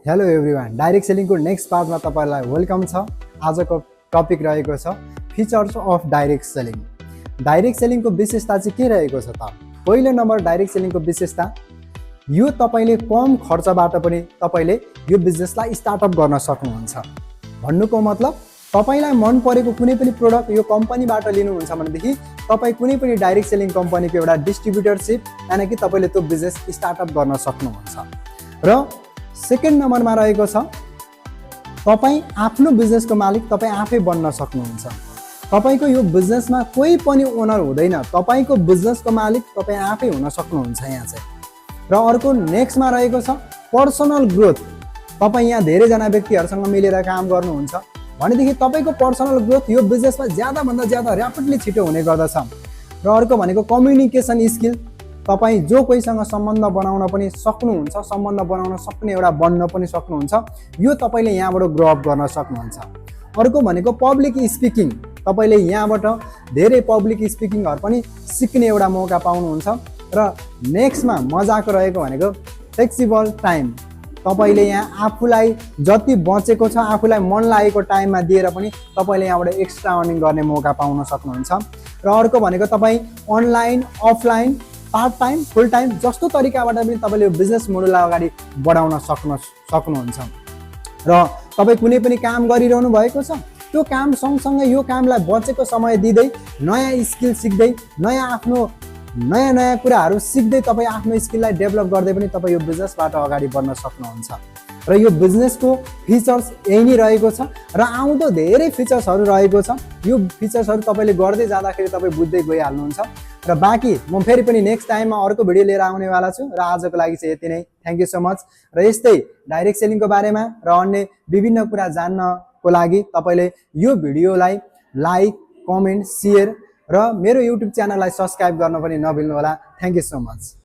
Hello everyone, direct सेलिङको next पार्टमा तपाईलाई वेलकम छ। आजको टपिक रहेको छ features of direct selling. Direct सेलिङको विशेषता चाहिँ के रहेको छ त? पहिलो नम्बर डाइरेक्ट सेलिङको विशेषता यो तपाईले कम खर्चबाट पनि तपाईले यो बिजनेसलाई स्टार्टअप गर्न सक्नुहुन्छ। भन्नुको मतलब तपाईलाई मन परेको कुनै पनि प्रोडक्ट यो कम्पनीबाट लिनुहुन्छ भनेदेखि तपाई कुनै पनि डाइरेक्ट सेलिङ कम्पनीको एउटा डिस्ट्रिब्युटरशिप यानी कि तपाईले त्यो बिजनेस स्टार्टअप गर्न सक्नुहुन्छ। र सेकेन्ड नम्बरमा रहेको छ तपाई आफ्नो बिजनेसको मालिक तपाई आफै बन्न सक्नुहुन्छ। तपाईको यो बिजनेसमा कोही पनि ओनर हुँदैन, तपाईको बिजनेसको मालिक तपाई आफै हुन सक्नुहुन्छ यहाँ चाहिँ। र अर्को नेक्स्टमा रहेको छ पर्सनल ग्रोथ। तपाई यहाँ धेरै जना व्यक्तिहरुसँग मिलेर काम गर्नुहुन्छ भनेदेखि तपाईको पर्सनल ग्रोथ यो बिजनेसमा ज्यादा भन्दा ज्यादा र्यापिडली छिटो हुने गर्दछ। र अर्को भनेको कम्युनिकेसन स्किल। तपाई जो कोहीसँग सम्बन्ध बनाउन पनि सक्नुहुन्छ, सम्बन्ध बनाउन सक्ने एउटा बन्न पनि सक्नुहुन्छ, यो तपाईले यहाँबाट ग्रो अप गर्न सक्नुहुन्छ। अर्को भनेको पब्लिक स्पिकिङ। तपाईले यहाँबाट धेरै पब्लिक स्पिकिङहरु पनि सिक्ने एउटा मौका पाउनुहुन्छ। र नेक्स्टमा मजाको रहेको भनेको फ्लेक्सिबल टाइम। तपाईले यहाँ आफूलाई जति बचेको छ, आफूलाई मन लागेको टाइममा दिएर पनि तपाईले यहाँबाट एक्स्ट्रा अर्निङ गर्ने मौका पाउन सक्नुहुन्छ। र अर्को भनेको तपाई अनलाइन, अफलाइन, पार्ट टाइम, फुल टाइम जस्तो तरिकाबाट पनि तपाईले यो बिजनेस मोडललाई अगाडि बढाउन सक्नुहुन्छ। र तपाई कुनै पनि काम गरिरहनु भएको छ, त्यो काम सँगसँगै यो कामलाई बचेको समय दिँदै नयाँ स्किल सिक्दै नयाँ कुराहरू सिक्दै तपाई आफ्नो स्किललाई डेभलप गर्दै पनि तपाई यो बिजनेसबाट अगाडि बढ्न सक्नुहुन्छ। र यो बिजनेसको फिचर्स यही नै रहेको छ र आउँदो धेरै फिचर्सहरू रहेको छ। यो फिचर्सहरू तपाईले गर्दै जाँदाखेरि तपाई बुझ्दै गइहाल्नुहुन्छ। र बाँकी म फेरि पनि नेक्स्ट टाइममा अर्को भिडियो लिएर आउनेवाला छु। र आजको लागि चाहिँ यति नै। Thank you so much. र यस्तै डाइरेक्ट सेलिङको बारेमा र अन्य विभिन्न कुरा जान्नको लागि तपाईले यो भिडियोलाई लाइक, कमेन्ट, सेयर र मेरो युट्युब च्यानललाई सब्स्क्राइब गर्न पनि नबिल्नु होला। Thank you so much.